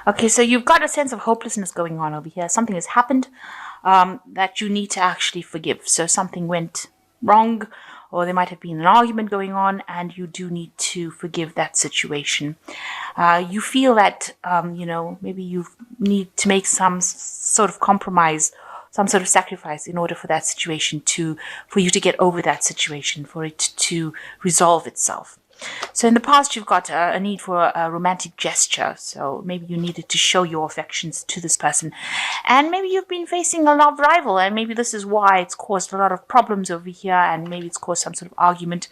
Okay, so you've got a sense of hopelessness going on over here. Something has happened that you need to actually forgive. So something went wrong, or there might have been an argument going on, and you do need to forgive that situation. You feel that, maybe you need to make some sort of compromise, some sort of sacrifice in order for that situation for you to get over that situation, for it to resolve itself. So in the past, you've got a need for a romantic gesture. So maybe you needed to show your affections to this person. And maybe you've been facing a love rival, and maybe this is why it's caused a lot of problems over here, and maybe it's caused some sort of argument.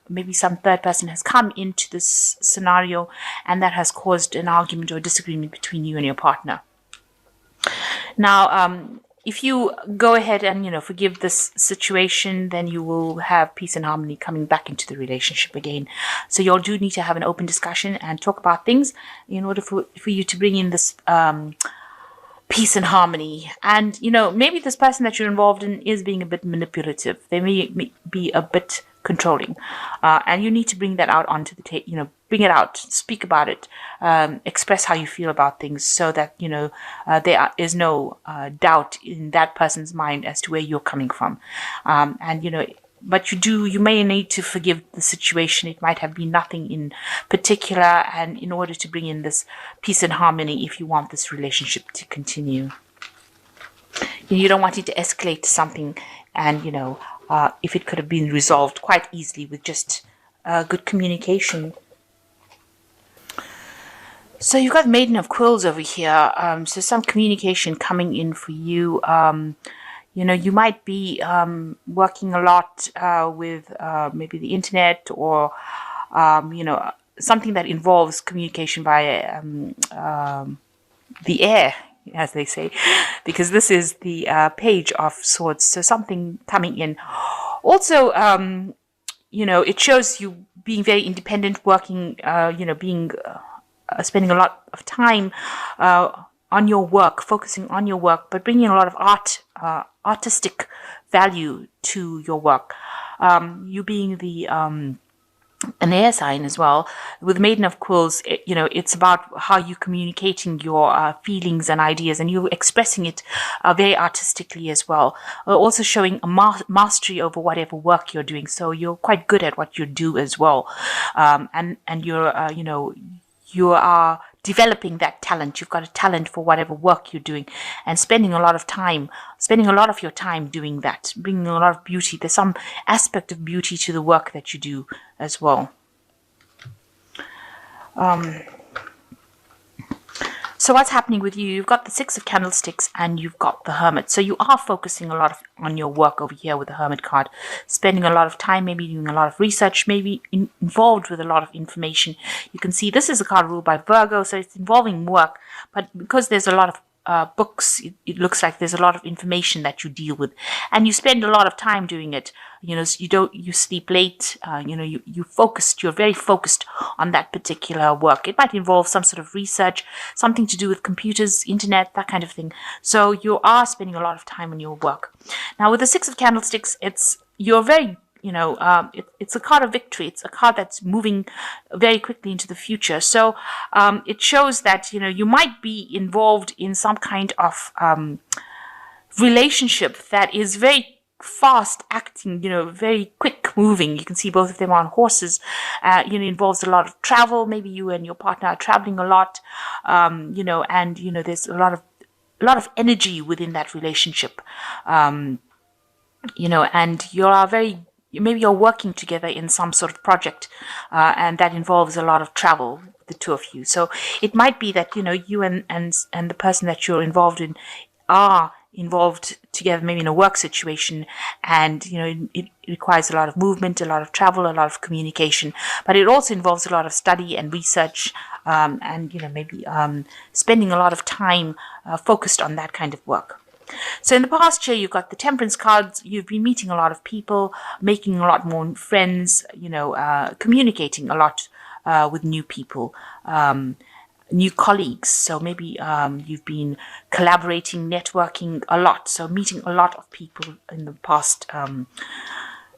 Maybe some third person has come into this scenario, and that has caused an argument or disagreement between you and your partner. Now, if you go ahead and, forgive this situation, then you will have peace and harmony coming back into the relationship again. So you all do need to have an open discussion and talk about things in order for you to bring in this peace and harmony. And, maybe this person that you're involved in is being a bit manipulative. They may be a bit controlling. And you need to bring that out onto the table, bring it out, speak about it, express how you feel about things so that, there is no doubt in that person's mind as to where you're coming from. But you may need to forgive the situation. It might have been nothing in particular, and in order to bring in this peace and harmony, if you want this relationship to continue. You don't want it to escalate to something, and, if it could have been resolved quite easily with just good communication. So you've got Maiden of Quills over here. So some communication coming in for you. You might be working a lot with maybe the internet, or, something that involves communication via the air, as they say, because this is the Page of Swords. So something coming in. Also, it shows you being very independent, working, spending a lot of time on your work, focusing on your work, but bringing a lot of artistic value to your work. You being an air sign as well. With Maiden of Quills, it's about how you're communicating your feelings and ideas, and you're expressing it very artistically as well. Also showing a mastery over whatever work you're doing. So you're quite good at what you do as well. And you're, you are developing that talent. You've got a talent for whatever work you're doing, and spending a lot of your time doing that, bringing a lot of beauty. There's some aspect of beauty to the work that you do as well. So what's happening with you? You've got the Six of Candlesticks and you've got the Hermit. So you are focusing a lot on your work over here with the Hermit card, spending a lot of time, maybe doing a lot of research, maybe involved with a lot of information. You can see this is a card ruled by Virgo, so it's involving work, but because there's a lot of books, it looks like there's a lot of information that you deal with, and you spend a lot of time doing it. So you sleep late, you're very focused on that particular work. It might involve some sort of research, something to do with computers, internet, that kind of thing. So you are spending a lot of time on your work. Now with the Six of Candlesticks, you're very it's a card of victory. It's a card that's moving very quickly into the future. So it shows that, you might be involved in some kind of relationship that is very fast acting, very quick moving. You can see both of them on horses. Involves a lot of travel. Maybe you and your partner are traveling a lot, and, there's a lot of energy within that relationship. And maybe you're working together in some sort of project, and that involves a lot of travel, the two of you. So it might be that, you and the person that you're involved in are involved together, maybe in a work situation, and, it requires a lot of movement, a lot of travel, a lot of communication, but it also involves a lot of study and research, and, maybe spending a lot of time focused on that kind of work. So in the past year, you've got the Temperance cards. You've been meeting a lot of people, making a lot more friends, communicating a lot with new people, new colleagues. So maybe you've been collaborating, networking a lot. So meeting a lot of people in the past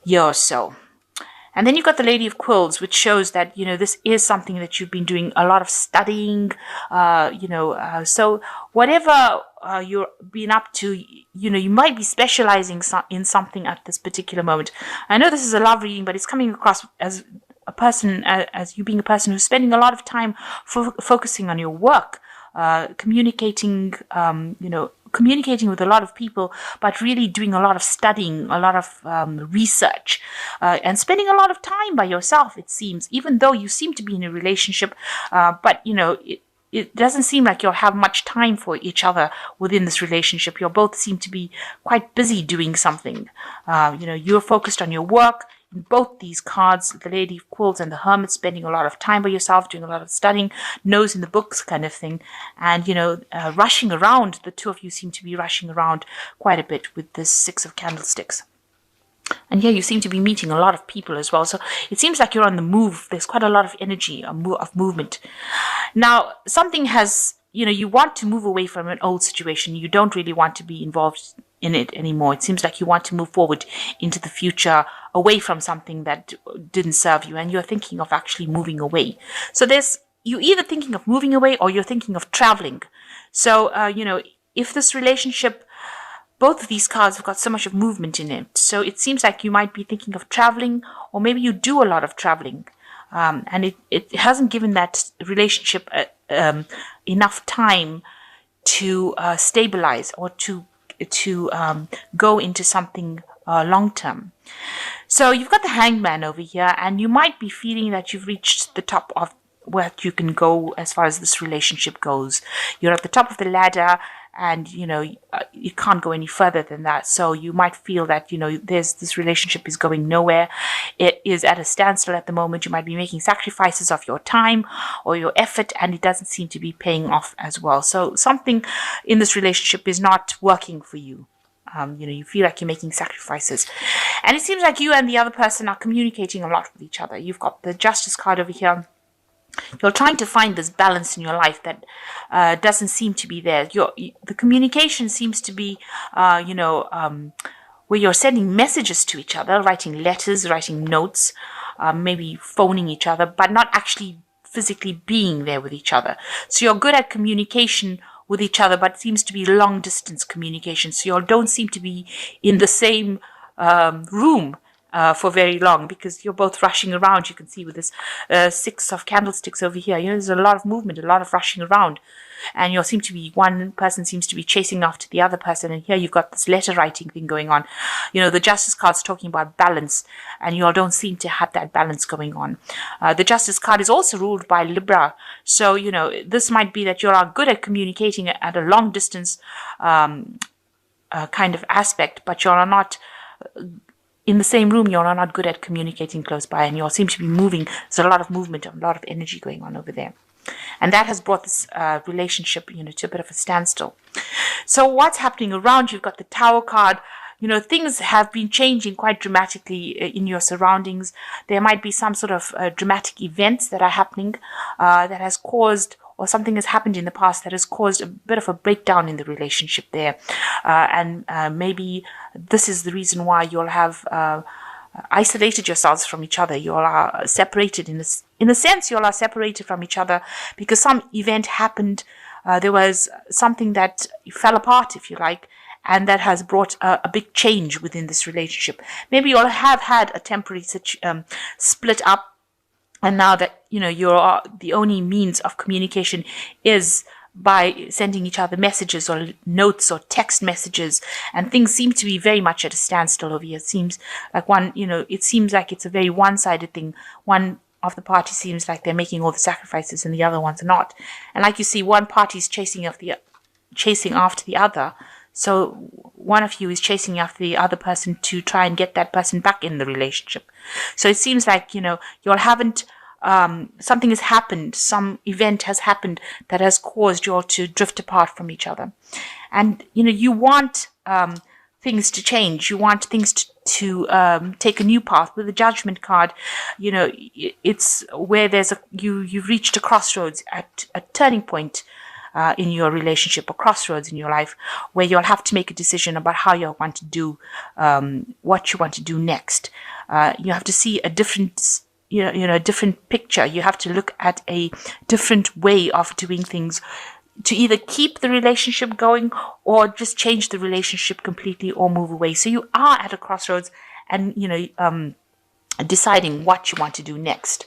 year or so. And then you've got the Lady of Quills, which shows that, this is something that you've been doing a lot of studying, so whatever you're being up to, you might be specializing in something at this particular moment. I know this is a love reading, but it's coming across as a person, as you being a person who's spending a lot of time focusing on your work, communicating, communicating with a lot of people, but really doing a lot of studying, a lot of research, and spending a lot of time by yourself, it seems, even though you seem to be in a relationship, but it doesn't seem like you'll have much time for each other within this relationship. You both seem to be quite busy doing something. You're focused on your work. In both these cards, the Lady of Quills and the Hermit, spending a lot of time by yourself, doing a lot of studying, nose in the books kind of thing, and, rushing around. The two of you seem to be rushing around quite a bit with this Six of Candlesticks. And here you seem to be meeting a lot of people as well. So it seems like you're on the move. There's quite a lot of energy, of movement. Now, something has, you want to move away from an old situation. You don't really want to be involved in it anymore. It seems like you want to move forward into the future, away from something that didn't serve you, and you're thinking of actually moving away. So you're either thinking of moving away or you're thinking of traveling. So, if this relationship, both of these cards have got so much of movement in it. So it seems like you might be thinking of traveling, or maybe you do a lot of traveling. And it hasn't given that relationship enough time to stabilize or to go into something long term. So you've got the Hangman over here, and you might be feeling that you've reached the top of where you can go as far as this relationship goes. You're at the top of the ladder, and you can't go any further than that. So you might feel that this relationship is going nowhere. It is at a standstill at the moment. You might be making sacrifices of your time or your effort, and it doesn't seem to be paying off as well. So something in this relationship is not working for you. You feel like you're making sacrifices, and it seems like you and the other person are communicating a lot with each other. You've got the Justice card over here. You're trying to find this balance in your life that doesn't seem to be there. The communication seems to be, where you're sending messages to each other, writing letters, writing notes, maybe phoning each other, but not actually physically being there with each other. So you're good at communication with each other, but it seems to be long distance communication. So you don't seem to be in the same room for very long, because you're both rushing around. You can see with this Six of Candlesticks over here, there's a lot of movement, a lot of rushing around, and one person seems to be chasing after the other person, and here you've got this letter writing thing going on. The Justice card's talking about balance, and you all don't seem to have that balance going on. The Justice card is also ruled by Libra, so this might be that you are good at communicating at a long distance kind of aspect, but you are not in the same room. You're not good at communicating close by, and you all seem to be moving. There's a lot of movement, a lot of energy going on over there. And that has brought this relationship, to a bit of a standstill. So what's happening around you? You've got the Tower card. Things have been changing quite dramatically in your surroundings. There might be some sort of dramatic events that are happening that has caused, or something has happened in the past that has caused a bit of a breakdown in the relationship there. And maybe this is the reason why you'll have isolated yourselves from each other. You all are separated in a sense. You all are separated from each other because some event happened. There was something that fell apart, if you like, and that has brought a big change within this relationship. Maybe you all have had a temporary split up, and now that you're the only means of communication is by sending each other messages or notes or text messages, and things seem to be very much at a standstill over here. It seems like it seems like it's a very one-sided thing. One of the parties seems like they're making all the sacrifices and the other ones are not. And like you see, one party is chasing after the other. So one of you is chasing after the other person to try and get that person back in the relationship. So it seems like, you all haven't, something has happened, some event has happened that has caused you all to drift apart from each other. And, you want things to change. You want things to take a new path. With the Judgment card, it's where you've reached a crossroads, at a turning point. in your relationship, a crossroads in your life, where you'll have to make a decision about how you want to do, what you want to do next. You have to see a different, a different picture. You have to look at a different way of doing things to either keep the relationship going or just change the relationship completely or move away. So you are at a crossroads and, deciding what you want to do next.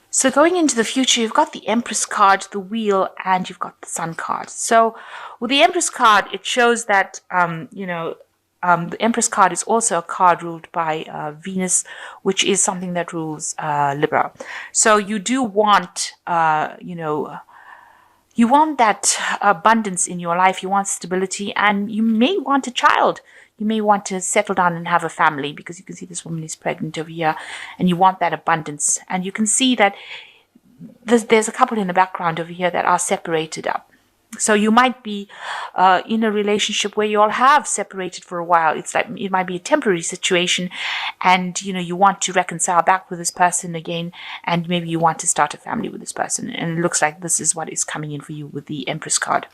So going into the future, you've got the Empress card, the Wheel, and you've got the Sun card. So with the Empress card, it shows that, the Empress card is also a card ruled by Venus, which is something that rules Libra. So you do want, you want that abundance in your life. You want stability, and you may want a child. You may want to settle down and have a family, because you can see this woman is pregnant over here, and you want that abundance. And you can see that there's a couple in the background over here that are separated up. So you might be in a relationship where you all have separated for a while. It's like it might be a temporary situation, and you want to reconcile back with this person again, and maybe you want to start a family with this person. And it looks like this is what is coming in for you with the Empress card.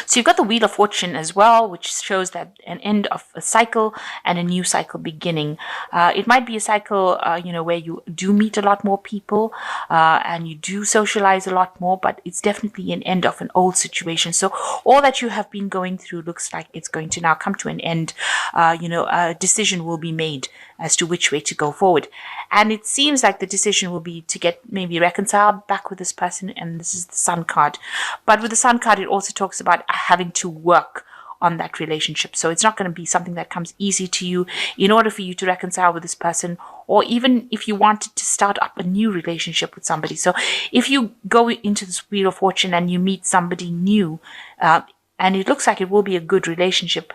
So you've got the Wheel of Fortune as well, which shows that an end of a cycle and a new cycle beginning. It might be a cycle, where you do meet a lot more people and you do socialize a lot more, but it's definitely an end of an old situation. So all that you have been going through looks like it's going to now come to an end. A decision will be made as to which way to go forward. And it seems like the decision will be to get maybe reconciled back with this person, and this is the Sun card. But with the Sun card, it also talks about having to work on that relationship. So it's not going to be something that comes easy to you in order for you to reconcile with this person, or even if you wanted to start up a new relationship with somebody. So if you go into this Wheel of Fortune and you meet somebody new, and it looks like it will be a good relationship,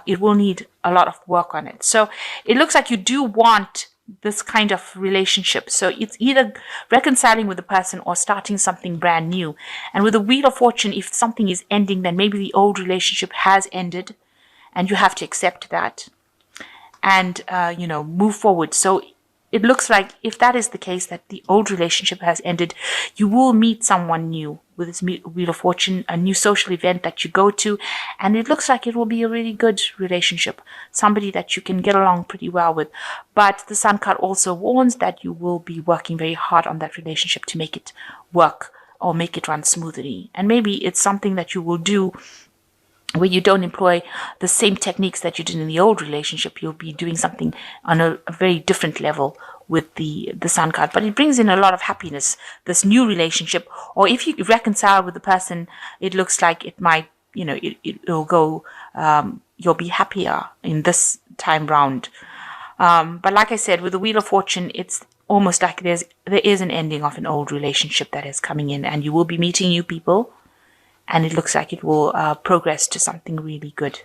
it will need a lot of work on it. So it looks like you do want this kind of relationship. So it's either reconciling with the person or starting something brand new. And with the Wheel of Fortune, if something is ending, then maybe the old relationship has ended and you have to accept that and, move forward. So it looks like if that is the case, that the old relationship has ended, you will meet someone new with this Wheel of Fortune, a new social event that you go to, and it looks like it will be a really good relationship, somebody that you can get along pretty well with. But the Sun card also warns that you will be working very hard on that relationship to make it work or make it run smoothly. And maybe it's something that you will do where you don't employ the same techniques that you did in the old relationship. You'll be doing something on a very different level with the Sun card. But it brings in a lot of happiness, this new relationship. Or if you reconcile with the person, it looks like it might, it'll go, you'll be happier in this time round. But like I said, with the Wheel of Fortune, it's almost like there is an ending of an old relationship that is coming in, and you will be meeting new people. And it looks like it will progress to something really good.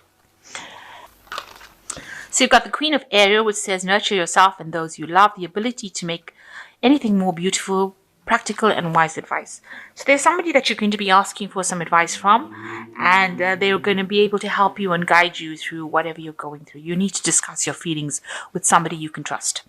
So you've got the Queen of Ariel, which says, nurture yourself and those you love, the ability to make anything more beautiful, practical and wise advice. So there's somebody that you're going to be asking for some advice from, and they're going to be able to help you and guide you through whatever you're going through. You need to discuss your feelings with somebody you can trust.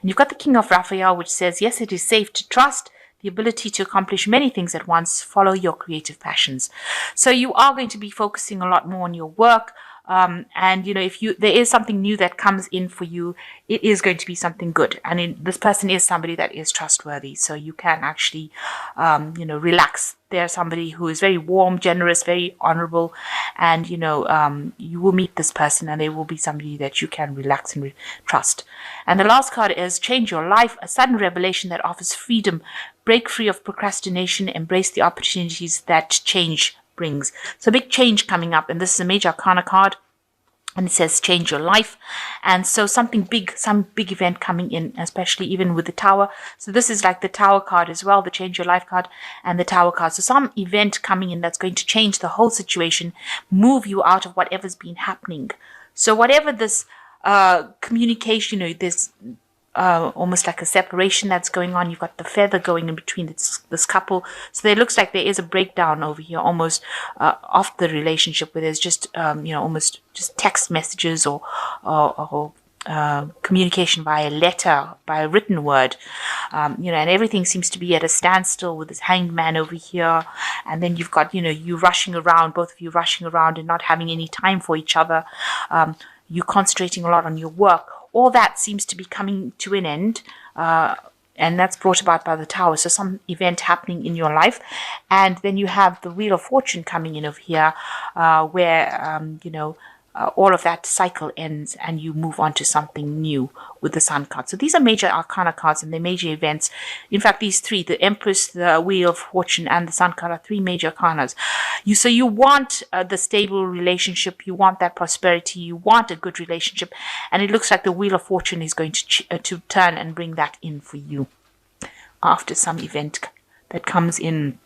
And you've got the King of Raphael, which says, yes, it is safe to trust, the ability to accomplish many things at once, follow your creative passions. So you are going to be focusing a lot more on your work. And if there is something new that comes in for you, it is going to be something good. And this person is somebody that is trustworthy. So you can actually, relax. They're somebody who is very warm, generous, very honorable. And, you will meet this person and they will be somebody that you can relax and trust. And the last card is change your life, a sudden revelation that offers freedom. Break free of procrastination, embrace the opportunities that change brings. So big change coming up, and this is a major arcana card, and it says change your life. And so something big, some big event coming in, especially even with the Tower. So this is like the Tower card as well, the change your life card and the Tower card. So some event coming in that's going to change the whole situation, move you out of whatever's been happening. So whatever this communication, there's almost like a separation that's going on. You've got the feather going in between this couple. So there looks like there is a breakdown over here, almost of the relationship, where there's just, almost just text messages or communication via letter, by a written word, and everything seems to be at a standstill with this hanged man over here. And then you've got, you rushing around, both of you rushing around and not having any time for each other. You concentrating a lot on your work. All that seems to be coming to an end. And that's brought about by the Tower. So some event happening in your life. And then you have the Wheel of Fortune coming in over here, where, all of that cycle ends and you move on to something new with the Sun card. So these are major arcana cards and they're major events. In fact, these three, the Empress, the Wheel of Fortune, and the Sun card, are three major arcanas. So you want the stable relationship, you want that prosperity, you want a good relationship, and it looks like the Wheel of Fortune is going to turn and bring that in for you after some event that comes in,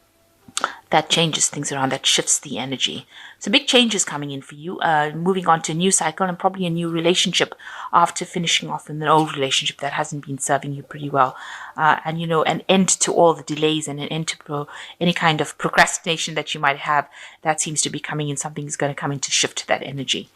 that changes things around, that shifts the energy. So big changes coming in for you, moving on to a new cycle and probably a new relationship after finishing off in an old relationship that hasn't been serving you pretty well. And an end to all the delays and an end to any kind of procrastination that you might have. That seems to be coming in. Something is going to come in to shift that energy.